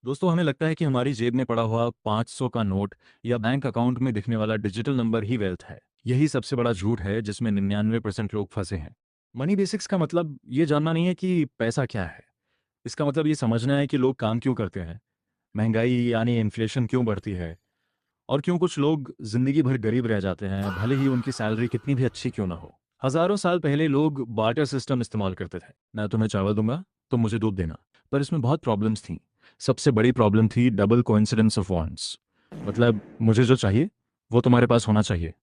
दोस्तों, हमें लगता है कि हमारी जेब में पड़ा हुआ 500 का नोट या बैंक अकाउंट में दिखने वाला डिजिटल नंबर ही वेल्थ है। यही सबसे बड़ा झूठ है जिसमें 99% लोग फंसे हैं। मनी बेसिक्स का मतलब ये जानना नहीं है कि पैसा क्या है। इसका मतलब ये समझना है कि लोग काम क्यों करते हैं, महंगाई यानी इन्फ्लेशन क्यों बढ़ती है, और क्यों कुछ लोग जिंदगी भर गरीब रह जाते हैं भले ही उनकी सैलरी कितनी भी अच्छी क्यों ना हो। हजारों साल पहले लोग बार्टर सिस्टम इस्तेमाल करते थे। मैं तुम्हें चावल दूंगा, तुम मुझे दूध देना। पर इसमें बहुत प्रॉब्लम्स थी। सबसे बड़ी प्रॉब्लम थी डबल कोइंसिडेंस ऑफ वांट्स। मतलब मुझे जो चाहिए वो तुम्हारे पास होना चाहिए,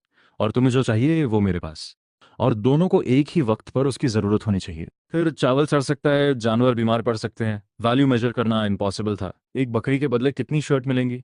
और तुम्हें जो चाहिए वो मेरे पास, और दोनों को एक ही वक्त पर उसकी ज़रूरत होनी चाहिए। फिर चावल सड़ सकता है, जानवर बीमार पड़ सकते हैं, वैल्यू मेजर करना इम्पॉसिबल था। एक बकरी के बदले कितनी शर्ट मिलेंगी?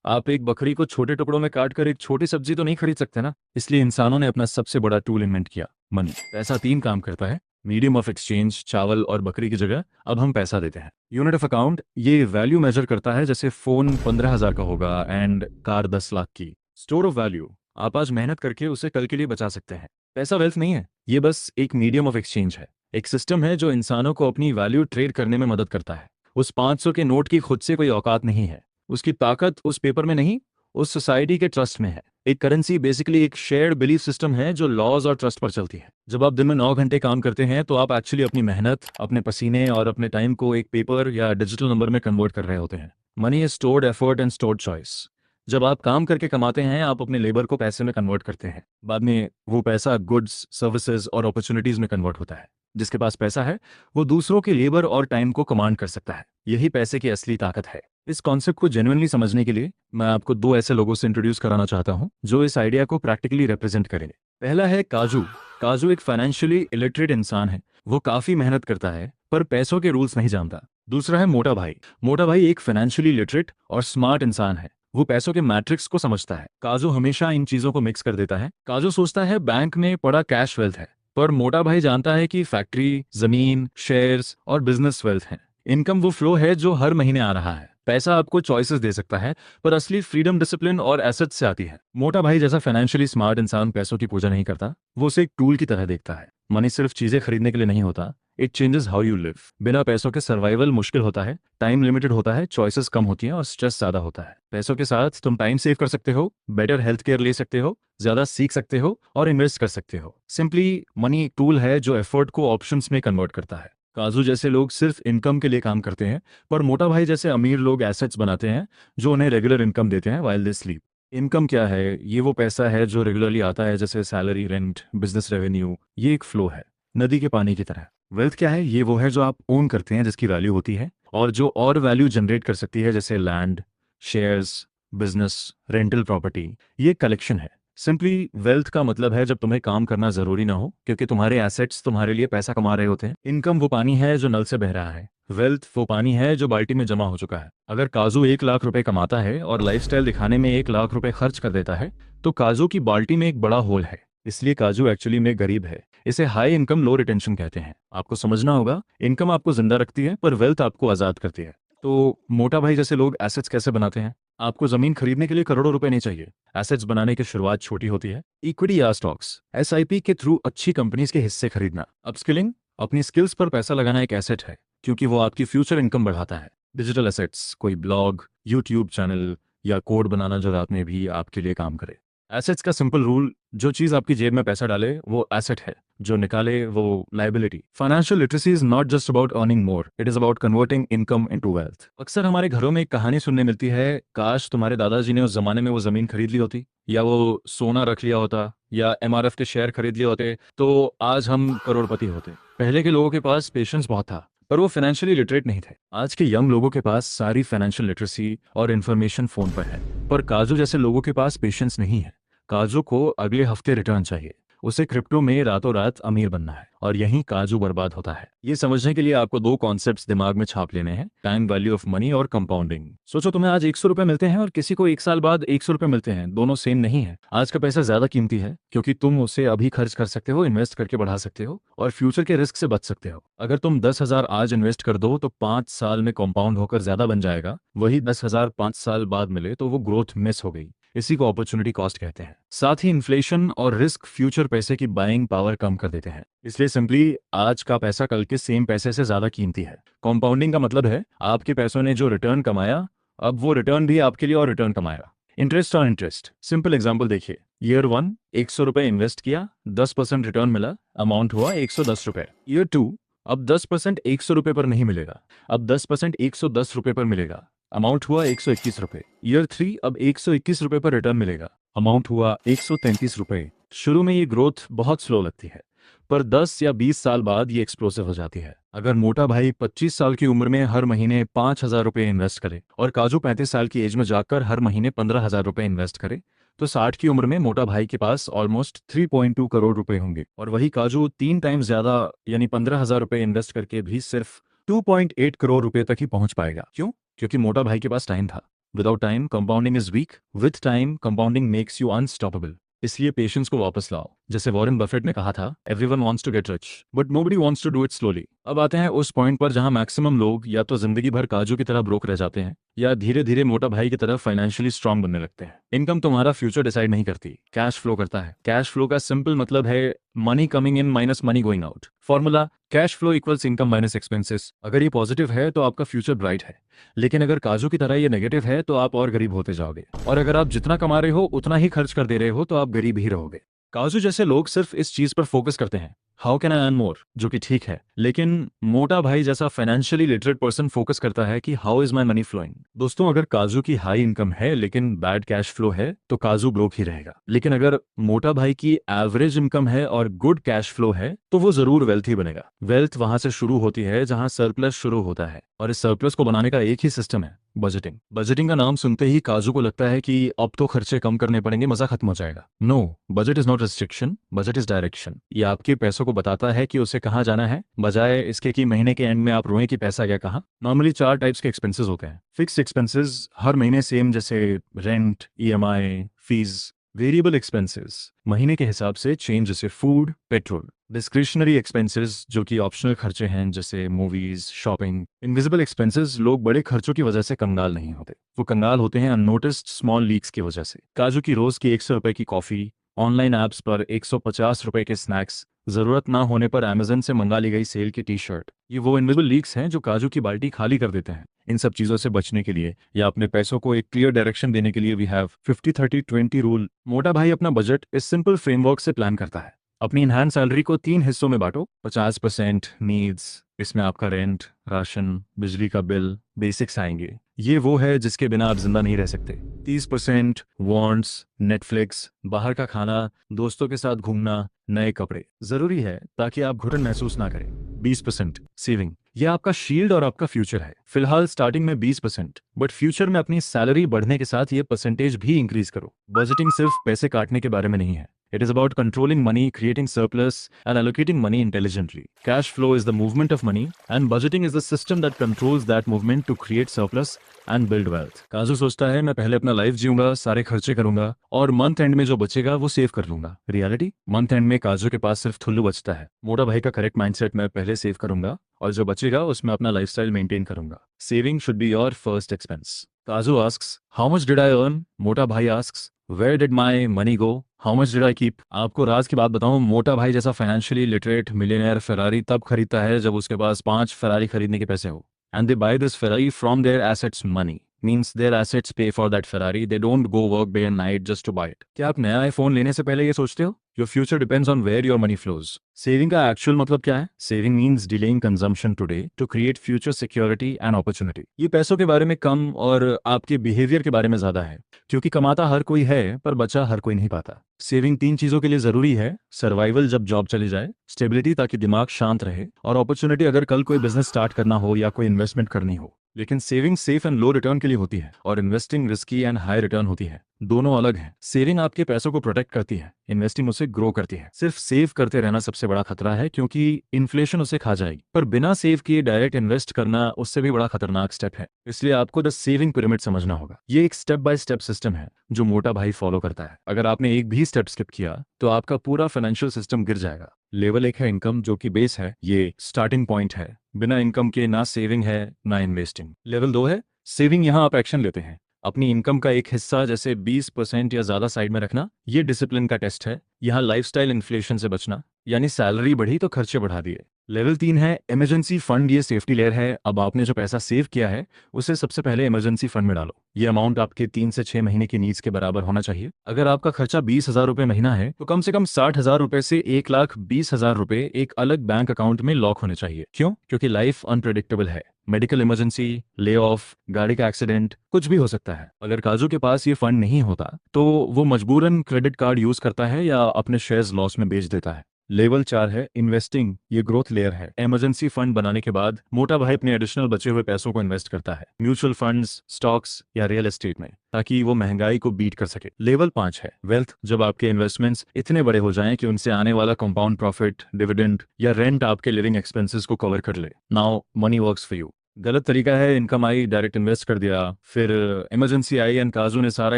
आप एक बकरी को छोटे टुकड़ों में काट कर एक छोटी सब्जी तो नहीं खरीद सकते ना। इसलिए इंसानों ने अपना सबसे बड़ा टूल इन्वेंट किया, मनी। पैसा तीन काम करता है: मीडियम ऑफ एक्सचेंज, चावल और बकरी की जगह अब हम पैसा देते हैं। यूनिट ऑफ अकाउंट, ये वैल्यू मेजर करता है, जैसे फोन 15,000 का होगा एंड कार 10 लाख की। स्टोर ऑफ वैल्यू, आप आज मेहनत करके उसे कल के लिए बचा सकते हैं। पैसा वेल्थ नहीं है, ये बस एक मीडियम ऑफ एक्सचेंज है। एक सिस्टम है जो इंसानों को अपनी वैल्यू ट्रेड करने में मदद करता है। उस 500 के नोट की खुद से कोई औकात नहीं है। उसकी ताकत उस पेपर में नहीं, उस सोसाइटी के ट्रस्ट में है। एक करेंसी बेसिकली एक शेयर्ड बिलीफ सिस्टम है जो लॉज और ट्रस्ट पर चलती है। जब आप दिन में 9 घंटे काम करते हैं तो आप एक्चुअली अपनी मेहनत, अपने पसीने और अपने टाइम को एक पेपर या डिजिटल नंबर में कन्वर्ट कर रहे होते हैं। Money is stored effort and stored choice. जब आप काम करके कमाते हैं, आप अपने लेबर को पैसे में कन्वर्ट करते हैं। बाद में वो पैसा गुड्स, सर्विसेज और अपॉर्चुनिटीज में कन्वर्ट होता है। जिसके पास पैसा है वो दूसरों के लेबर और टाइम को कमांड कर सकता है। यही पैसे की असली ताकत है। इस कॉन्सेप्ट को जेन्युइनली समझने के लिए मैं आपको दो ऐसे लोगों से इंट्रोड्यूस कराना चाहता हूं जो इस आइडिया को प्रैक्टिकली रिप्रेजेंट करें। पहला है काजू। काजू एक फाइनेंशियली इलिटरेट इंसान है। वो काफी मेहनत करता है पर पैसों के रूल्स नहीं जानता। दूसरा है मोटा भाई। मोटा भाई एक फाइनेंशियली लिटरेट और स्मार्ट इंसान है। वो पैसों के मैट्रिक्स को समझता है। काजू हमेशा इन चीजों को मिक्स कर देता है। काजू सोचता है बैंक में पड़ा कैश वेल्थ है, पर मोटा भाई जानता है कि फैक्ट्री, जमीन, शेयर्स और बिजनेस वेल्थ है। इनकम वो फ्लो है जो हर महीने आ रहा है। पैसा आपको चॉइसेस दे सकता है, पर असली फ्रीडम डिसिप्लिन और एसेट्स से आती है। मोटा भाई जैसा फाइनेंशियली स्मार्ट इंसान पैसों की पूजा नहीं करता, वो उसे एक टूल की तरह देखता है। मनी सिर्फ चीजें खरीदने के लिए नहीं होता, it changes how you live. बिना पैसों के सर्वाइवल मुश्किल होता है, टाइम लिमिटेड होता है, चॉइसेस कम होती हैं और स्ट्रेस ज्यादा होता है। पैसों के साथ तुम टाइम सेव कर सकते हो, बेटर हेल्थ केयर ले सकते हो, ज्यादा सीख सकते हो और इन्वेस्ट कर सकते हो। सिंपली मनी एक टूल है जो एफर्ट को ऑप्शंस में कन्वर्ट करता है। काजू जैसे लोग सिर्फ इनकम के लिए काम करते हैं, पर मोटा भाई जैसे अमीर लोग एसेट्स बनाते हैं जो उन्हें रेगुलर इनकम देते हैं व्हाइल दे स्लीप। इनकम क्या है? ये वो पैसा है जो रेगुलरली आता है, जैसे सैलरी, रेंट, बिजनेस रेवेन्यू। ये एक फ्लो है, नदी के पानी की तरह। वेल्थ क्या है? ये वो है जो आप ओन करते हैं, जिसकी वैल्यू होती है और जो और वैल्यू जनरेट कर सकती है, जैसे land, shares, business, rental property. ये कलेक्शन है। सिंपली वेल्थ का मतलब है जब तुम्हें काम करना जरूरी ना हो, क्योंकि तुम्हारे एसेट्स तुम्हारे लिए पैसा कमा रहे होते हैं। इनकम वो पानी है जो नल से बह रहा है। वेल्थ वो पानी है जो बाल्टी में जमा हो चुका है। अगर काजू 1 लाख रुपए कमाता है और लाइफस्टाइल दिखाने में 1 लाख रुपए खर्च कर देता है, तो काजू की बाल्टी में एक बड़ा होल है। इसलिए काजू एक्चुअली में गरीब है। इसे हाई इनकम लो रिटेंशन कहते हैं। आपको समझना होगा, इनकम आपको जिंदा रखती है पर वेल्थ आपको आजाद करती है। तो मोटा भाई जैसे लोग एसेट्स कैसे बनाते हैं? आपको जमीन खरीदने के लिए करोड़ों रुपए नहीं चाहिए। एसेट्स बनाने की शुरुआत छोटी होती है। इक्विटी या स्टॉक्स, एसआईपी के थ्रू अच्छी कंपनीज के हिस्से खरीदना। अपस्किलिंग, अपनी स्किल्स पर पैसा लगाना एक एसेट है, क्योंकि वो आपकी फ्यूचर इनकम बढ़ाता है। डिजिटल एसेट्स, कोई ब्लॉग, यूट्यूब चैनल या कोड बनाना जो रात में भी आपके लिए काम करे। एसेट्स का सिंपल रूल: जो चीज आपकी जेब में पैसा डाले वो एसेट है, जो निकाले वो liability. Financial literacy is not just about earning more, it is about converting income into wealth. अक्सर हमारे घरों में एक कहानी सुनने मिलती है: काश तुम्हारे दादाजी ने उस जमाने में वो जमीन खरीद ली होती, या वो सोना रख लिया होता, या एमआरएफ के शेयर खरीद लिए होते, तो आज हम करोड़पति होते। पहले के लोगों के पास पेशेंस बहुत था, पर वो फाइनेंशियली लिटरेट नहीं थे। आज के यंग लोगों के पास सारी फाइनेंशियल लिटरेसी और इन्फॉर्मेशन फोन पर है, पर काजू जैसे लोगों के पास पेशेंस नहीं है। काजू को अगले हफ्ते रिटर्न चाहिए। उसे क्रिप्टो में रातों रात अमीर बनना है, और यहीं काजू बर्बाद होता है। ये समझने के लिए आपको दो कॉन्सेप्ट्स दिमाग में छाप लेने हैं: टाइम वैल्यू ऑफ मनी और कंपाउंडिंग। सोचो, तुम्हें आज 100 रुपए मिलते हैं और किसी को 1 साल बाद 100 रुपए मिलते हैं। दोनों सेम नहीं है। आज का पैसा ज्यादा कीमती है क्योंकि तुम उसे अभी खर्च कर सकते हो, इन्वेस्ट करके बढ़ा सकते हो और फ्यूचर के रिस्क से बच सकते हो। अगर तुम 10,000 आज इन्वेस्ट कर दो तो 5 साल में कंपाउंड होकर ज्यादा बन जाएगा। वही 10,000 5 साल बाद मिले तो वो ग्रोथ मिस हो गई। इसी को अपॉर्चुनिटी कॉस्ट कहते हैं। साथ ही इन्फ्लेशन और रिस्क फ्यूचर पैसे की बाइंग पावर कम कर देते हैं। इसलिए सिंपली आज का पैसा कल के सेम पैसे से ज्यादा कीमती है। कंपाउंडिंग का मतलब है आपके पैसों ने जो रिटर्न कमाया, अब वो रिटर्न भी आपके लिए और रिटर्न कमाएगा। Interest on interest, simple example देखिए। ईयर 1 100 रुपए इन्वेस्ट किया, 10% रिटर्न मिला, अमाउंट हुआ 110 रुपए। ईयर 2 अब 10% 100 रुपए पर नहीं मिलेगा, अब 10% 110 रुपए पर मिलेगा, अमाउंट हुआ 121 रुपए। ईयर 3 अब 121 रुपए पर रिटर्न मिलेगा, अमाउंट हुआ 133 रुपए। शुरू में ये ग्रोथ बहुत स्लो लगती है, पर 10 या 20 साल बाद ये एक्सप्लोसिव हो जाती है। अगर मोटा भाई 25 साल की उम्र में हर महीने 5,000 रुपए इन्वेस्ट करे और काजू 35 साल की एज में जाकर हर महीने 15,000 रुपए इन्वेस्ट करे, तो 60 की उम्र में मोटा भाई के पास ऑलमोस्ट 3.2 करोड़ रुपए होंगे। और वही काजू 3 टाइम ज्यादा यानी 15,000 रुपए इन्वेस्ट करके भी सिर्फ 2.8 करोड़ रुपए तक ही पहुंच पाएगा। क्यों? क्योंकि मोटा भाई के पास टाइम था। Without time compounding is weak, with time compounding makes you unstoppable. इसलिए पेशेंस को वापस लाओ। जैसे वॉरेन बफेट ने कहा था, everyone wants to get rich but nobody wants to do it slowly. अब आते हैं उस पॉइंट पर जहां मैक्सिमम लोग या तो जिंदगी भर काजू की तरह ब्रोक रह जाते हैं या धीरे धीरे मोटा भाई की तरह फाइनेंशियली स्ट्रांग बनने लगते हैं। इनकम तुम्हारा फ्यूचर डिसाइड नहीं करती, कैश फ्लो करता है। कैश फ्लो का सिंपल मतलब है money coming in minus money going out. Formula cash flow equals income minus expenses. अगर ये पॉजिटिव है तो आपका फ्यूचर ब्राइट है, लेकिन अगर काजू की तरह ये नेगेटिव है तो आप और गरीब होते जाओगे। और अगर आप जितना कमा रहे हो उतना ही खर्च कर दे रहे हो तो आप गरीब ही रहोगे। काजू जैसे लोग सिर्फ इस चीज पर फोकस करते हैं, how can I earn more, जो कि ठीक है, लेकिन मोटा भाई जैसा फाइनेंशियली लिटरेट पर्सन फोकस करता है कि how is my money flowing. दोस्तों, अगर काजू की हाई इनकम है लेकिन बैड कैश फ्लो है तो काजू ब्रोक ही रहेगा। लेकिन अगर मोटा भाई की एवरेज इनकम है और गुड कैश फ्लो है तो वो जरूर वेल्थ ही बनेगा। वेल्थ वहां से शुरू होती है जहां सरप्लस शुरू होता है, और इस सरप्लस को बनाने का एक ही सिस्टम है, बजटिंग। बजटिंग का नाम सुनते ही काजू को लगता है कि अब तो खर्चे कम करने पड़ेंगे, मजा खत्म हो जाएगा। No, budget is not restriction, budget is direction. ये आपके पैसों को बताता है कि उसे कहाँ जाना है, बजाय इसके कि महीने के एंड में आप रोएं कि पैसा गया कहाँ। नॉर्मली 4 टाइप्स के एक्सपेंसेस होते हैं। फिक्स्ड एक्सपेंसेस हर महीने सेम, जैसे rent, EMI, fees. Variable expenses महीने के हिसाब से चेंज, जैसे फूड, पेट्रोल। डिस्क्रिशनरी एक्सपेंसेस जो कि ऑप्शनल खर्चे हैं, जैसे मूवीज, शॉपिंग। इनविजिबल एक्सपेंसेस लोग बड़े खर्चों की वजह से कंगाल नहीं होते, वो कंगाल होते हैं अननोटिस्ड स्मॉल लीक्स की वजह से। काजू की रोज की 100 रुपए की कॉफी, ऑनलाइन ऐप्स पर 150 रुपए के स्नैक्स, जरूरत ना होने पर अमेजन से मंगा ली गई सेल की टी शर्ट। ये वो इनविजिबल लीक्स हैं जो काजू की बाल्टी खाली कर देते हैं। इन सब चीजों से बचने के लिए या अपने पैसों को एक क्लियर डायरेक्शन देने के लिए वी हैव 50-30-20 रूल। मोटा भाई अपना बजट इस सिंपल फ्रेमवर्क से प्लान करता है। अपनी इनहैंड सैलरी को 3 हिस्सों में बांटो। 50% नीड्स, इसमें आपका रेंट, राशन, बिजली का बिल, बेसिक्स आएंगे, ये वो है जिसके बिना आप जिंदा नहीं रह सकते। 30% वांट्स, नेटफ्लिक्स, बाहर का खाना, दोस्तों के साथ घूमना, नए कपड़े, जरूरी है ताकि आप घुटन महसूस ना करें। 20% सेविंग, यह आपका शील्ड और आपका फ्यूचर है। फिलहाल स्टार्टिंग में 20%, बट फ्यूचर में अपनी सैलरी बढ़ने के साथ ये परसेंटेज भी इंक्रीज करो। बजटिंग सिर्फ पैसे काटने के बारे में नहीं है, it is about controlling money, creating surplus, and allocating money intelligently. Cash flow is the movement of money, and budgeting is the system that controls that movement to create surplus and build wealth. काजू सोचता है मैं पहले अपना life जीऊंगा, सारे खर्चे करूंगा और मंथ एंड में जो बचेगा वो सेव कर लूंगा। रियलिटी, मंथ एंड में काजू के पास सिर्फ थुल्लू बचता है। मोटा भाई का करेक्ट माइंडसेट, मैं पहले सेव करूंगा और जो बचेगा उसमें अपना लाइफस्टाइल मेंटेन करूंगा। Saving should be your first expense. Kaju asks how much did I earn, Mota Bhai asks where did my money go, how much did I keep. आपको राज की बात बताऊं, मोटा भाई जैसा फाइनेंशियली लिटरेट मिलियनेयर फेरारी तब खरीदता है जब उसके पास 5 फेरारी खरीदने के पैसे हो। And they buy this Ferrari from their assets money, means their assets pay for that Ferrari. They don't go work day and night just to buy it. क्या आप नया आईफोन लेने से पहले ये सोचते हो? Your future depends on where your money flows. Saving का actual मतलब क्या है? Saving means delaying consumption today to create future security and opportunity. ये पैसों के बारे में कम और आपके बिहेवियर के बारे में ज्यादा है, क्योंकि कमाता हर कोई है पर बचा हर कोई नहीं पाता। सेविंग 3 चीजों के लिए जरूरी है, सर्वाइवल जब जॉब चली जाए, स्टेबिलिटी ताकि दिमाग शांत रहे, और अपॉर्चुनिटी अगर कल कोई बिजनेस स्टार्ट करना हो या कोई इन्वेस्टमेंट करनी हो। लेकिन saving safe and low return के लिए होती है और investing risky and high return होती है। दोनों अलग हैं। सेविंग आपके पैसों को प्रोटेक्ट करती है, इन्वेस्टिंग उसे ग्रो करती है। सिर्फ सेव करते रहना सबसे बड़ा खतरा है, क्योंकि इन्फ्लेशन उसे खा जाएगी। पर बिना सेव किए डायरेक्ट इन्वेस्ट करना उससे भी बड़ा खतरनाक स्टेप है। इसलिए आपको द सेविंग पिरामिड समझना होगा। ये एक स्टेप बाय स्टेप सिस्टम है जो मोटा भाई फॉलो करता है। अगर आपने एक भी स्टेप स्किप किया तो आपका पूरा फाइनेंशियल सिस्टम गिर जाएगा। लेवल 1 है इनकम, जो कि बेस है, ये स्टार्टिंग पॉइंट है। बिना इनकम के ना सेविंग है ना इन्वेस्टिंग। लेवल 2 है सेविंग, यहाँ आप एक्शन लेते हैं। अपनी इनकम का एक हिस्सा जैसे 20% या ज़्यादा साइड में रखना, ये डिसिप्लिन का टेस्ट है। यहाँ लाइफस्टाइल इन्फ्लेशन से बचना, यानी सैलरी बढ़ी तो खर्चे बढ़ा दिए। लेवल 3 है इमरजेंसी फंड, ये सेफ्टी लेयर है। अब आपने जो पैसा सेव किया है उसे सबसे पहले इमरजेंसी फंड में डालो। ये अमाउंट आपके 3 से 6 महीने की नीड्स के बराबर होना चाहिए। अगर आपका खर्चा 20,000 रुपये महीना है तो कम से कम 60,000 रुपये से 1,20,000 रुपये एक अलग बैंक अकाउंट में लॉक होने चाहिए। क्यों? क्योंकि लाइफ अनप्रेडिक्टेबल है। मेडिकल इमरजेंसी, ले ऑफ, गाड़ी का एक्सीडेंट, कुछ भी हो सकता है। अगर काजू के पास ये फंड नहीं होता तो वो मजबूरन क्रेडिट कार्ड यूज करता है या अपने शेयर्स लॉस में बेच देता है। लेवल 4 है इन्वेस्टिंग, ये ग्रोथ लेयर है। इमरजेंसी फंड बनाने के बाद मोटा भाई अपने एडिशनल बचे हुए पैसों को इन्वेस्ट करता है म्यूचुअल फंड्स, स्टॉक्स या रियल एस्टेट में, ताकि वो महंगाई को बीट कर सके। लेवल 5 है वेल्थ, जब आपके इन्वेस्टमेंट्स इतने बड़े हो जाएं कि उनसे आने वाला कंपाउंड प्रॉफिट, डिविडेंड या रेंट आपके लिविंग एक्सपेंसेस को कवर कर ले। Now money works for you. गलत तरीका है, इनकम आई डायरेक्ट इन्वेस्ट कर दिया, फिर इमरजेंसी आई एंड काजू ने सारा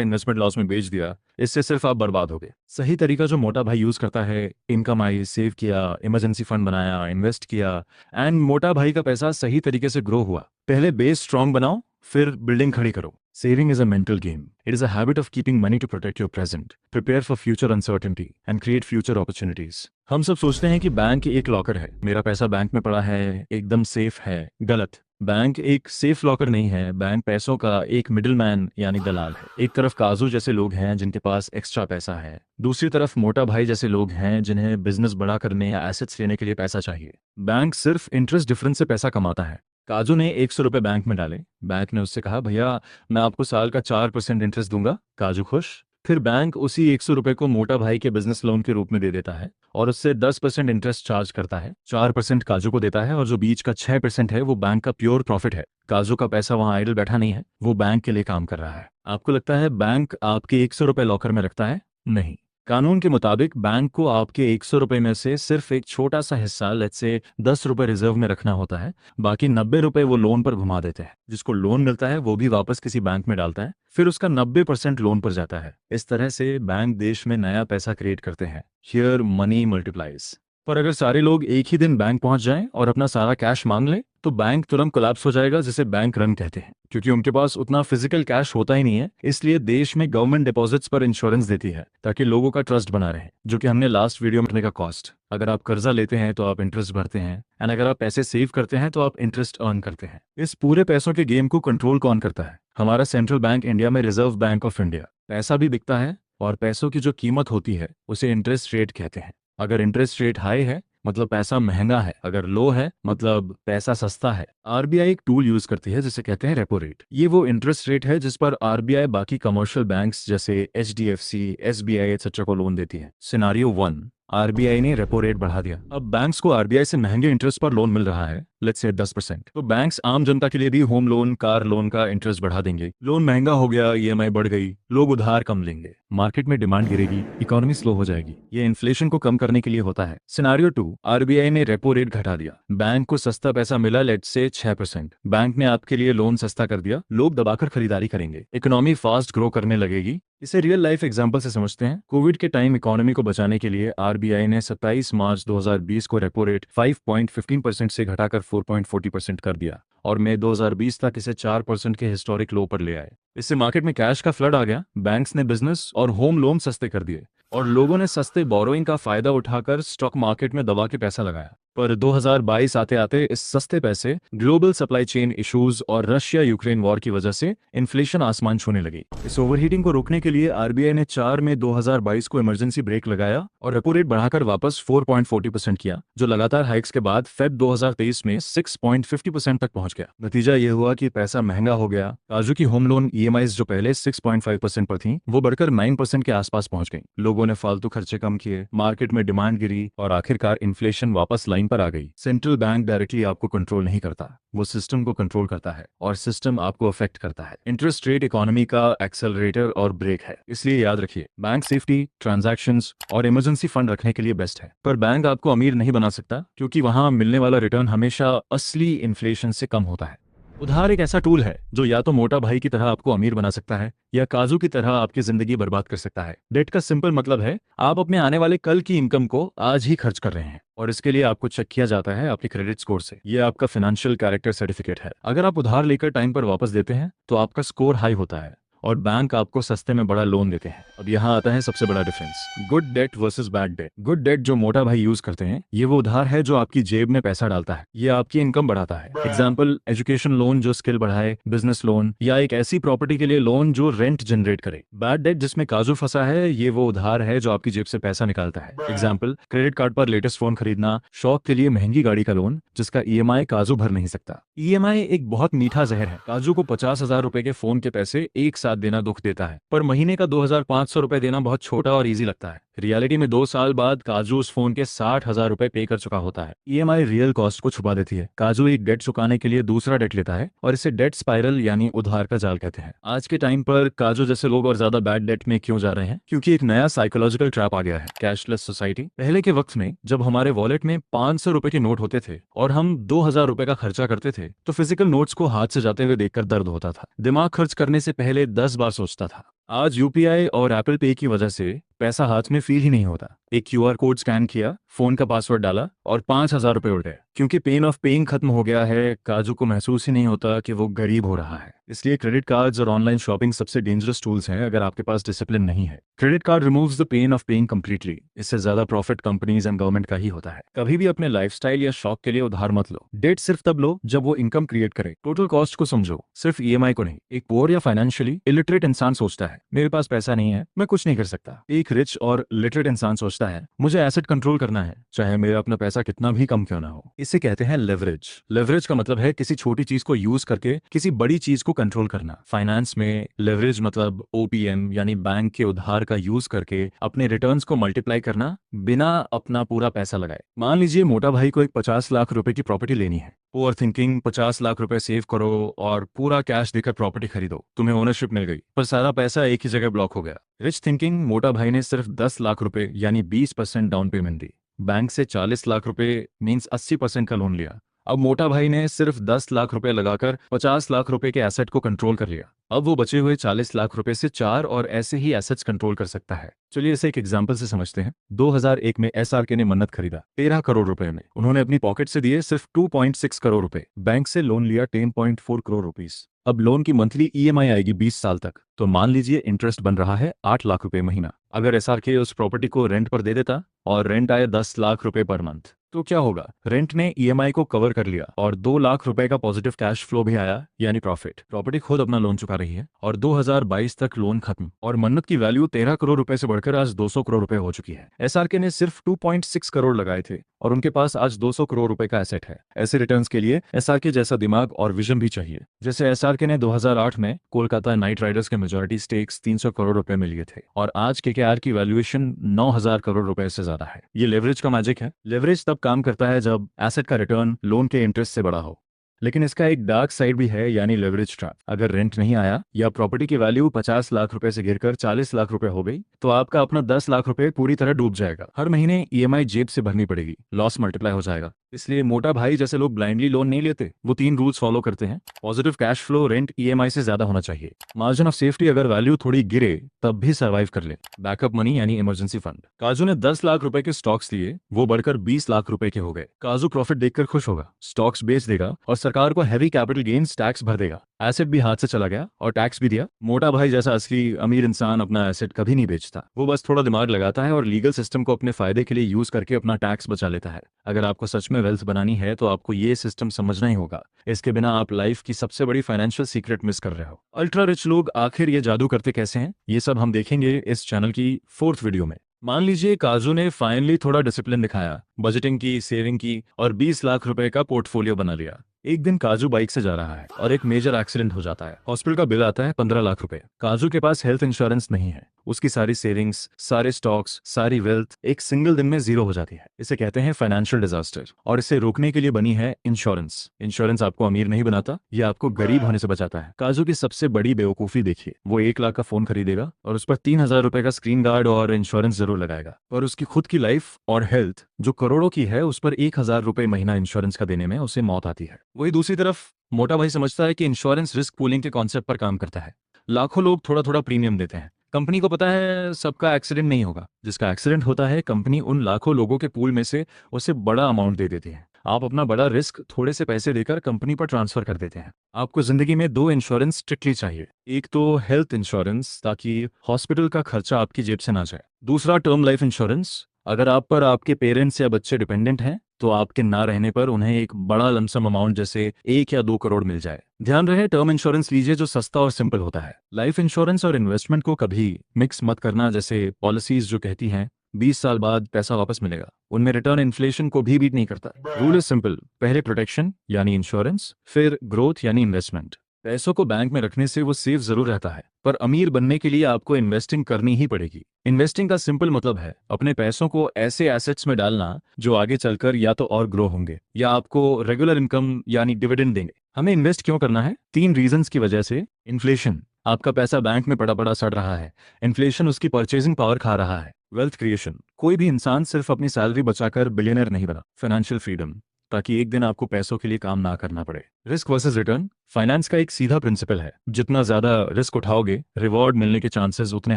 इन्वेस्टमेंट लॉस में बेच दिया। इससे सिर्फ आप बर्बाद हो गए। सही तरीका जो मोटा भाई यूज करता है, इनकम आई, सेव किया, इमरजेंसी फंड बनाया, इन्वेस्ट किया एंड मोटा भाई का पैसा सही तरीके से ग्रो हुआ। पहले बेस स्ट्रांग बनाओ, फिर बिल्डिंग खड़ी करो। Saving is a mental game. It is a habit of keeping money to protect your present, prepare for future uncertainty, and create future opportunities. हम सब सोचते हैं कि बैंक एक लॉकर है, मेरा पैसा बैंक में पड़ा है, एकदम सेफ है। गलत। बैंक एक सेफ लॉकर नहीं है। बैंक पैसों का एक मिडिलमैन यानी दलाल है। एक तरफ काजू जैसे लोग हैं जिनके पास एक्स्ट्रा पैसा है, दूसरी तरफ मोटा भाई जैसे लोग हैं जिन्हें बिजनेस बड़ा करने या एसेट्स लेने के लिए पैसा चाहिए। बैंक सिर्फ इंटरेस्ट डिफरेंस से पैसा कमाता है। काजू ने 100 रुपये बैंक में डाले। बैंक ने उससे कहा, भैया मैं आपको साल का 4% इंटरेस्ट दूंगा। काजू खुश। फिर बैंक उसी 100 रुपये को मोटा भाई के बिजनेस लोन के रूप में दे देता है और उससे 10% इंटरेस्ट चार्ज करता है। 4% काजू को देता है और जो बीच का 6% है वो बैंक का प्योर प्रॉफिट है। काजू का पैसा वहां आइडल बैठा नहीं है, वो बैंक के लिए काम कर रहा है। आपको लगता है बैंक आपके 100 रुपये लॉकर में रखता है? नहीं। कानून के मुताबिक बैंक को आपके 100 रुपये में से सिर्फ एक छोटा सा हिस्सा, लेट्स से 10 रुपये रिजर्व में रखना होता है। बाकी 90 रुपये वो लोन पर घुमा देते हैं। जिसको लोन मिलता है वो भी वापस किसी बैंक में डालता है, फिर उसका 90% लोन पर जाता है। इस तरह से बैंक देश में नया पैसा क्रिएट करते हैं। Here money multiplies. पर अगर सारे लोग एक ही दिन बैंक पहुंच जाएं और अपना सारा कैश मांग लें तो बैंक तुरंत कोलैप्स हो जाएगा, जिसे बैंक रन कहते हैं। क्योंकि उनके पास उतना फिजिकल कैश होता ही नहीं है, इसलिए देश में गवर्नमेंट डिपॉजिट्स पर इंश्योरेंस देती है ताकि लोगों का ट्रस्ट बना रहे, जो कि हमने लास्ट वीडियो में रखने का कॉस्ट। अगर आप कर्जा लेते हैं तो आप इंटरेस्ट भरते हैं, एंड अगर आप पैसे सेव करते हैं तो आप इंटरेस्ट अर्न करते हैं। इस पूरे पैसों के गेम को कंट्रोल कौन करता है? हमारा सेंट्रल बैंक इंडिया में रिजर्व बैंक ऑफ इंडिया। पैसा भी बिकता है और पैसों की जो कीमत होती है उसे इंटरेस्ट रेट कहते हैं। अगर इंटरेस्ट रेट हाई है मतलब पैसा महंगा है, अगर लो है मतलब पैसा सस्ता है। आरबीआई एक टूल यूज करती है जिसे कहते हैं रेपो रेट। ये वो इंटरेस्ट रेट है जिस पर आरबीआई बाकी कमर्शियल बैंक्स जैसे एचडीएफसी, एसबीआई एक्सेट्रा को लोन देती है। सिनारियो 1, आरबीआई ने रेपो रेट बढ़ा दिया। अब बैंक्स को आरबीआई से महंगे इंटरेस्ट पर लोन मिल रहा है, लेट्स से 10%। तो बैंक्स आम जनता के लिए भी होम लोन, कार लोन का इंटरेस्ट बढ़ा देंगे। लोन महंगा हो गया, ईएमआई बढ़ गई, लोग उधार कम लेंगे, मार्केट में डिमांड गिरेगी, इकोनॉमी स्लो हो जाएगी। ये इन्फ्लेशन को कम करने के लिए होता है। सिनारियो 2, आरबीआई ने रेपो रेट घटा दिया। बैंक को सस्ता पैसा मिला, लेट्स से 6%। बैंक ने आपके लिए लोन सस्ता कर दिया, लोग दबाकर खरीदारी करेंगे, इकोनॉमी फास्ट ग्रो करने लगेगी। इसे रियल लाइफ एग्जांपल से समझते हैं। कोविड के टाइम इकोनॉमी को बचाने के लिए आरबीआई ने 27 मार्च 2020 को रेपो रेट 5.15% से घटाकर 4.40% कर दिया और मई 2020 तक इसे 4% के हिस्टोरिक लो पर ले आए। इससे मार्केट में कैश का फ्लड आ गया, बैंक्स ने बिजनेस और होम लोन सस्ते कर दिए और लोगों ने सस्ते बोरोइंग का फायदा उठाकर स्टॉक मार्केट में दबा के पैसा लगाया। पर 2022 आते आते इस सस्ते पैसे, ग्लोबल सप्लाई चेन इश्यूज और रशिया यूक्रेन वॉर की वजह से इन्फ्लेशन आसमान छूने लगी। इस ओवरहीटिंग को रोकने के लिए आरबीआई ने 4 मई 2022 को इमरजेंसी ब्रेक लगाया और रेपो रेट बढ़ाकर वापस 4.40% किया, जो लगातार हाइक्स के बाद फेब 2023 में 6.50% तक पहुंच गया। नतीजा ये हुआ कि पैसा महंगा हो गया। काजू की होम लोन ईएमआईज जो पहले 6.5% पर थी वो बढ़कर 9% के आसपास पहुंच गई। लोगों ने फालतू खर्चे कम किए, मार्केट में डिमांड गिरी और आखिरकार इन्फ्लेशन वापस लाइन पर आ गई। सेंट्रल बैंक डायरेक्टली आपको कंट्रोल नहीं करता, वो सिस्टम को कंट्रोल करता है और सिस्टम आपको अफेक्ट करता है। इंटरेस्ट रेट इकोनॉमी का एक्सेलरेटर और ब्रेक है, इसलिए याद रखिए बैंक सेफ्टी, ट्रांजैक्शंस और इमरजेंसी फंड रखने के लिए बेस्ट है, पर बैंक आपको अमीर नहीं बना सकता क्योंकि वहां मिलने वाला रिटर्न हमेशा असली इन्फ्लेशन से कम होता है। उधार एक ऐसा टूल है जो या तो मोटा भाई की तरह आपको अमीर बना सकता है या काजू की तरह आपकी जिंदगी बर्बाद कर सकता है। डेट का सिंपल मतलब है आप अपने आने वाले कल की इनकम को आज ही खर्च कर रहे हैं और इसके लिए आपको चेक किया जाता है आपके क्रेडिट स्कोर से। ये आपका फाइनेंशियल कैरेक्टर सर्टिफिकेट है। अगर आप उधार लेकर टाइम पर वापस देते हैं तो आपका स्कोर हाई होता है और बैंक आपको सस्ते में बड़ा लोन देते हैं। अब यहाँ आता है सबसे बड़ा difference, good debt versus bad debt. Good debt जो मोटा भाई यूज करते हैं, ये वो उधार है जो आपकी जेब में पैसा डालता है, ये आपकी इनकम बढ़ाता है। एग्जाम्पल, एजुकेशन लोन जो स्किल बढ़ाए, बिजनेस लोन, या एक ऐसी प्रॉपर्टी के लिए लोन जो रेंट जनरेट करे। बैड डेट जिसमें काजू फंसा है, ये वो उधार है जो आपकी जेब से पैसा निकालता है। एग्जाम्पल, क्रेडिट कार्ड पर लेटेस्ट फोन खरीदना, शौक के लिए महंगी गाड़ी का लोन जिसका ईएमआई काजू भर नहीं सकता। ईएमआई एक बहुत मीठा जहर है। काजू को 50,000 रुपए के फोन के पैसे एक साथ देना दुख देता है, पर महीने का 2,500 रुपए देना बहुत छोटा और इजी लगता है। रियलिटी में 2 साल बाद काजू उस फोन के 60,000 रुपए पे कर चुका होता है। ईएमआई रियल कॉस्ट को छुपा देती है। काजू एक डेट चुकाने के लिए दूसरा डेट लेता है और इसे डेट स्पाइरल यानी उधार का जाल कहते हैं। आज के टाइम पर काजू जैसे लोग और ज्यादा बैड डेट में क्यों जा रहे हैं? क्योंकि एक नया साइकोलॉजिकल ट्रैप आ गया है, कैशलेस सोसाइटी। पहले के वक्त में जब हमारे वॉलेट में 500 रुपए के नोट होते थे और हम 2,000 रुपए का खर्चा करते थे, तो फिजिकल नोट्स को हाथ से जाते हुए देखकर दर्द होता था। दिमाग खर्च करने से पहले 10 बार सोचता था। आज यूपीआई और एप्पल पे की वजह से पैसा हाथ में फील ही नहीं होता। एक क्यूआर कोड स्कैन किया, फोन का पासवर्ड डाला और 5,000 रुपए उड़ गए। क्योंकि पेन ऑफ पेइंग खत्म हो गया है, काजू को महसूस ही नहीं होता कि वो गरीब हो रहा है। इसलिए क्रेडिट कार्ड्स और ऑनलाइन शॉपिंग सबसे डेंजरस टूल्स हैं अगर आपके पास डिसिप्लिन नहीं है। Credit card removes the pain of paying completely. इससे ज्यादा प्रॉफिट कंपनीज एंड गवर्नमेंट का ही होता है। कभी भी अपने लाइफस्टाइल या शौक के लिए उधार मत लो। डेट सिर्फ तब लो जब वो इनकम क्रिएट करे। टोटल कॉस्ट को समझो, सिर्फ ईएमआई को नहीं। एक पुअर या फाइनेंशियली इलिटरेट इंसान सोचता है, मेरे पास पैसा नहीं है, मैं कुछ नहीं कर सकता। एक रिच और लिटरेट इंसान सोचता है, मुझे एसेट कंट्रोल करना है, चाहे मेरा अपना पैसा कितना भी कम क्यों ना हो। इसे कहते हैं लेवरेज। लेवरेज का मतलब है किसी छोटी चीज को यूज करके किसी बड़ी चीज को कंट्रोल करना। फाइनेंस में लेवरेज मतलब ओपीएम यानी बैंक के उधार का यूज करके अपने रिटर्न्स को मल्टीप्लाई करना बिना अपना पूरा पैसा लगाए। मान लीजिए मोटा भाई को एक 50 लाख रुपए की प्रॉपर्टी लेनी है। ओवर थिंकिंग, 50 लाख रुपए सेव करो और पूरा कैश देकर प्रॉपर्टी खरीदो, तुम्हें ओनरशिप मिल गई, पर सारा पैसा एक ही जगह ब्लॉक हो गया। रिच थिंकिंग, मोटा भाई ने सिर्फ 10 लाख रुपए यानी 20% डाउन पेमेंट दी। बैंक से 40 लाख रुपए मींस 80% का लोन लिया। अब मोटा भाई ने सिर्फ 10 लाख रुपए लगाकर 50 लाख रुपए के एसेट को कंट्रोल कर लिया। अब वो बचे हुए 40 लाख रुपए से 4 और ऐसे ही एसेट्स कंट्रोल कर सकता है। चलिए इसे एक एग्जांपल से समझते हैं। 2001 में एसआरके ने मन्नत खरीदा 13 करोड़ रुपए में। उन्होंने अपनी पॉकेट से दिए सिर्फ 2.6 करोड़ रुपए, बैंक से लोन लिया 10.4 करोड़ रुपीस। अब लोन की मंथली ईएमआई आएगी 20 साल तक, तो मान लीजिए इंटरेस्ट बन रहा है 8 लाख रुपए महीना। अगर एसआरके उस प्रॉपर्टी को रेंट पर दे देता और रेंट आए 10 लाख रुपए पर मंथ, तो क्या होगा? रेंट ने ईएमआई को कवर कर लिया और 2 लाख रुपए का पॉजिटिव कैश फ्लो भी आया, यानी प्रॉफिट। प्रॉपर्टी खुद अपना लोन चुका रही है और 2022 तक लोन खत्म और मन्नत की वैल्यू 13 करोड़ रुपए से बढ़कर आज 200 करोड़ रुपए हो चुकी है। एसआरके ने सिर्फ 2.6 करोड़ लगाए थे और उनके पास आज 200 करोड़ रुपए का एसेट है। ऐसे रिटर्न्स के लिए एसआरके जैसा दिमाग और विजन भी चाहिए। जैसे एसआरके ने 2008 में कोलकाता नाइट राइडर्स के मेजॉरिटी स्टेक्स 300 करोड़ रुपए में लिए थे और आज केकेआर की वैल्यूएशन 9,000 करोड़ रुपए से ज्यादा है। ये लेवरेज का मैजिक है। लेवरेज तब काम करता है जब एसेट का रिटर्न लोन के इंटरेस्ट से बड़ा हो। लेकिन इसका एक डार्क साइड भी है, यानी लेवरेज ट्रैप। अगर रेंट नहीं आया या प्रॉपर्टी की वैल्यू 50 लाख रुपए से गिरकर 40 लाख रुपए हो गई, तो आपका अपना 10 लाख रुपए पूरी तरह डूब जाएगा। हर महीने ईएमआई जेब से भरनी पड़ेगी, लॉस मल्टीप्लाई हो जाएगा। इसलिए मोटा भाई जैसे लोग ब्लाइंडली लोन नहीं लेते, वो 3 रूल्स फॉलो करते हैं। Positive cash flow rent EMI से ज्यादा होना चाहिए। मार्जिन ऑफ सेफ्टी, अगर वैल्यू थोड़ी गिरे तब भी सर्वाइव कर ले। बैकअप मनी यानी इमरजेंसी फंड। काजू ने 10 लाख रुपए के स्टॉक्स लिए, वो बढ़कर 20 लाख रुपए के हो गए। काजू प्रॉफिट देखकर खुश होगा, स्टॉक्स बेच देगा और सरकार को हैवी कैपिटल गेन्स टैक्स भर देगा। एसेट भी हाथ से चला गया और टैक्स भी दिया। मोटा भाई जैसा असली अमीर इंसान अपना एसेट कभी नहीं बेचता, वो बस थोड़ा दिमाग लगाता है और लीगल सिस्टम को अपने फायदे के लिए यूज करके अपना टैक्स बचा लेता है। अगर आपको सच में वेल्थ बनानी है तो आपको ये सिस्टम समझना ही होगा। इसके बिना आप लाइफ की सबसे बड़ी फाइनेंशियल सीक्रेट मिस कर रहे हो। अल्ट्रा रिच लोग आखिर ये जादू करते कैसे हैं, ये सब हम देखेंगे इस चैनल की 4th वीडियो में। मान लीजिए काजू ने फाइनली थोड़ा डिसिप्लिन दिखाया, बजटिंग की, सेविंग की और 20 लाख रुपए का पोर्टफोलियो बना लिया। एक दिन काजू बाइक से जा रहा है और एक मेजर एक्सीडेंट हो जाता है। हॉस्पिटल का बिल आता है 15 लाख रुपए। काजू के पास हेल्थ इंश्योरेंस नहीं है। उसकी सारी सेविंग्स, सारे स्टॉक्स, सारी वेल्थ एक सिंगल दिन में जीरो हो जाती है। इसे कहते हैं फाइनेंशियल डिजास्टर और इसे रोकने के लिए बनी है इंश्योरेंस। इंश्योरेंस आपको अमीर नहीं बनाता, यह आपको गरीब होने से बचाता है। काजू की सबसे बड़ी बेवकूफी देखिए, वो 1 लाख का फोन खरीदेगा और उस पर 3,000 रुपए का स्क्रीन गार्ड और इंश्योरेंस जरूर लगाएगा, पर उसकी खुद की लाइफ और हेल्थ जो करोड़ों की है, उस पर 1,000 रुपए महीना इंश्योरेंस का देने में उसे मौत आती है। वही दूसरी तरफ मोटा भाई समझता है कि इंश्योरेंस रिस्क पूलिंग के कॉन्सेप्ट पर काम करता है। लाखों लोग थोड़ा थोड़ा प्रीमियम देते हैं। कंपनी को पता है सबका एक्सीडेंट नहीं होगा। जिसका एक्सीडेंट होता है, कंपनी उन लाखों लोगों के पूल में से उसे बड़ा अमाउंट दे देती है। आप अपना बड़ा रिस्क थोड़े से पैसे देकर कंपनी पर ट्रांसफर कर देते हैं। आपको जिंदगी में दो इंश्योरेंस स्ट्रिक्टली चाहिए। एक तो हेल्थ इंश्योरेंस, ताकि हॉस्पिटल का खर्चा आपकी जेब से ना जाए। दूसरा टर्म लाइफ इंश्योरेंस, अगर आप पर आपके पेरेंट्स या बच्चे डिपेंडेंट हैं तो आपके ना रहने पर उन्हें एक बड़ा लमसम अमाउंट जैसे 1 या 2 करोड़ मिल जाए। ध्यान रहे, टर्म इंश्योरेंस लीजिए जो सस्ता और सिंपल होता है। लाइफ इंश्योरेंस और इन्वेस्टमेंट को कभी मिक्स मत करना। जैसे पॉलिसीज जो कहती हैं 20 साल बाद पैसा वापस मिलेगा, उनमें रिटर्न इन्फ्लेशन को भी बीट नहीं करता। रूल इज सिंपल, पहले प्रोटेक्शन यानी इंश्योरेंस, फिर ग्रोथ यानी इन्वेस्टमेंट। पैसों को बैंक में रखने से वो सेफ जरूर रहता है, पर अमीर बनने के लिए आपको इन्वेस्टिंग करनी ही पड़ेगी। इन्वेस्टिंग का सिंपल मतलब है अपने पैसों को ऐसे एसेट्स में डालना जो आगे चलकर या तो और ग्रो होंगे या आपको रेगुलर इनकम यानी डिविडेंड देंगे। हमें इन्वेस्ट क्यों करना है? 3 रीजंस की वजह से। इन्फ्लेशन, आपका पैसा बैंक में पड़ा पड़ा सड़ रहा है, इन्फ्लेशन उसकी परचेजिंग पावर खा रहा है। वेल्थ क्रिएशन, कोई भी इंसान सिर्फ अपनी सैलरी बचाकर बिलियनर नहीं बना। फाइनेंशियल फ्रीडम, ताकि एक दिन आपको पैसों के लिए काम ना करना पड़े। रिस्क वर्सेस रिटर्न, फाइनेंस का एक सीधा प्रिंसिपल है, जितना ज्यादा रिस्क उठाओगे रिवॉर्ड मिलने के चांसेस उतने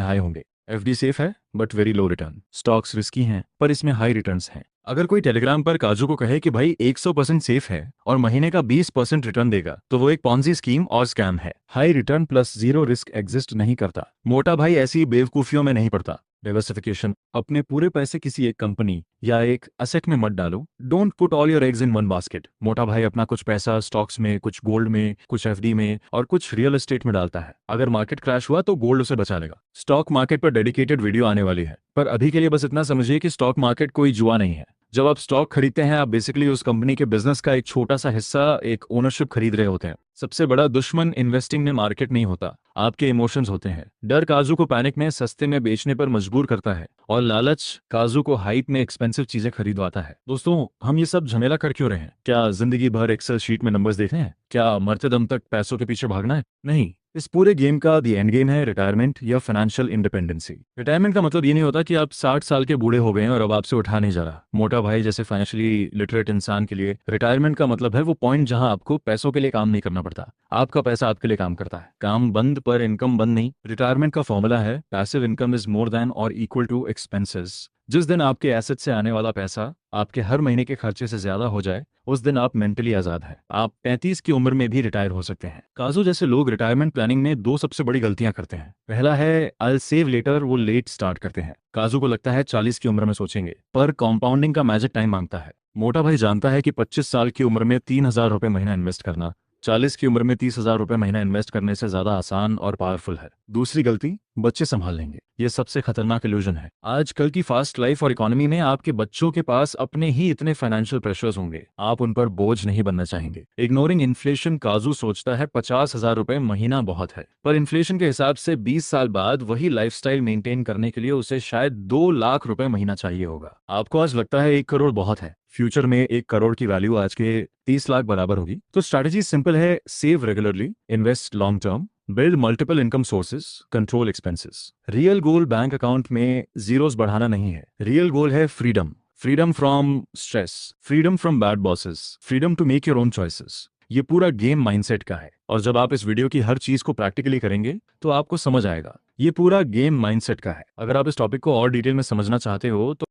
हाई होंगे। एफडी सेफ है but very low return. Stocks risky हैं पर इसमें हाई रिटर्न्स हैं। अगर कोई टेलीग्राम पर काजू को कहे कि भाई 100% सेफ है और महीने का 20% रिटर्न देगा, तो वो एक पॉन्जी स्कीम और स्कैम है। High return plus zero risk exist नहीं करता। मोटा भाई ऐसी बेवकूफियों में नहीं पड़ता। डाइवर्सिफिकेशन, अपने पूरे पैसे किसी एक कंपनी या एक असेट में मत डालो। Don't put all your eggs in one basket. मोटा भाई अपना कुछ पैसा स्टॉक्स में, कुछ गोल्ड में, कुछ एफडी में और कुछ रियल एस्टेट में डालता है। अगर मार्केट क्रैश हुआ तो गोल्ड उसे बचा लेगा। स्टॉक मार्केट पर डेडिकेटेड वीडियो आने वाली है, पर अभी के लिए बस इतना समझिए कि स्टॉक मार्केट कोई जुआ नहीं है। जब आप स्टॉक खरीदते हैं आप बेसिकली उस कंपनी के बिजनेस का एक छोटा सा हिस्सा, एक ओनरशिप खरीद रहे होते हैं। सबसे बड़ा दुश्मन इन्वेस्टिंग में मार्केट नहीं होता, आपके इमोशंस होते हैं। डर काजू को पैनिक में सस्ते में बेचने पर मजबूर करता है और लालच काजू को हाइप में एक्सपेंसिव चीजें खरीदवाता है। दोस्तों, हम ये सब झमेला कर क्यों रहे हैं? क्या जिंदगी भर एक्सेल शीट में नंबर्स देखने हैं? क्या मरते दम तक पैसों के पीछे भागना है? नहीं, इस पूरे गेम का दी एंड गेम है रिटायरमेंट या फाइनेंशियल इंडिपेंडेंसी। रिटायरमेंट का मतलब ये नहीं होता कि आप 60 साल के बूढ़े हो गए हैं और अब आपसे उठा नहीं जा रहा। मोटा भाई जैसे फाइनेंशियली लिटरेट इंसान के लिए रिटायरमेंट का मतलब है वो पॉइंट जहां आपको पैसों के लिए काम नहीं करना पड़ता, आपका पैसा आपके लिए काम करता है। काम बंद पर इनकम बंद नहीं। रिटायरमेंट का फॉर्मूला है passive income is more than और इक्वल टू एक्सपेंसेस। जिस दिन आपके एसेट से आने वाला पैसा आपके हर महीने के खर्चे से ज्यादा हो जाए, उस दिन आप मेंटली आजाद हैं। आप 35 की उम्र में भी रिटायर हो सकते हैं। काजू जैसे लोग रिटायरमेंट प्लानिंग में दो सबसे बड़ी गलतियां करते हैं। पहला है आई सेव लेटर, वो लेट स्टार्ट करते हैं। काजू को लगता है 40 की उम्र में सोचेंगे, पर कॉम्पाउंडिंग का मैजिक टाइम मांगता है। मोटा भाई जानता है कि 25 साल की उम्र में 3,000 रुपए महीना इन्वेस्ट करना 40 की उम्र में 30,000 रुपए महीना इन्वेस्ट करने से ज्यादा आसान और पावरफुल है। दूसरी गलती, बच्चे संभाल लेंगे। ये सबसे खतरनाक इल्यूजन है। आजकल की फास्ट लाइफ और इकोनॉमी में आपके बच्चों के पास अपने ही इतने फाइनेंशियल प्रेशर्स होंगे, आप उन पर बोझ नहीं बनना चाहेंगे। इग्नोरिंग इन्फ्लेशन, काजू सोचता है 50,000 रुपए महीना बहुत है, पर इन्फ्लेशन के हिसाब से 20 साल बाद वही लाइफस्टाइल मेंटेन करने के लिए उसे शायद 2 लाख रुपए महीना चाहिए होगा। आपको आज लगता है 1 करोड़ बहुत है, फ्यूचर में 1 करोड़ की वैल्यू आज के 30 लाख बराबर होगी। तो स्ट्रैटेजी सिंपल है, save regularly, invest long term, build multiple income sources, control expenses. Real goal bank account में जीरोस बढ़ाना नहीं है, रियल गोल है freedom. Freedom from stress, freedom from bad bosses, freedom to make your own choices. ये पूरा game mindset का है, और जब आप इस वीडियो की हर चीज को प्रैक्टिकली करेंगे तो आपको समझ आएगा ये पूरा गेम माइंडसेट का है। अगर आप इस टॉपिक को और डिटेल में समझना चाहते हो तो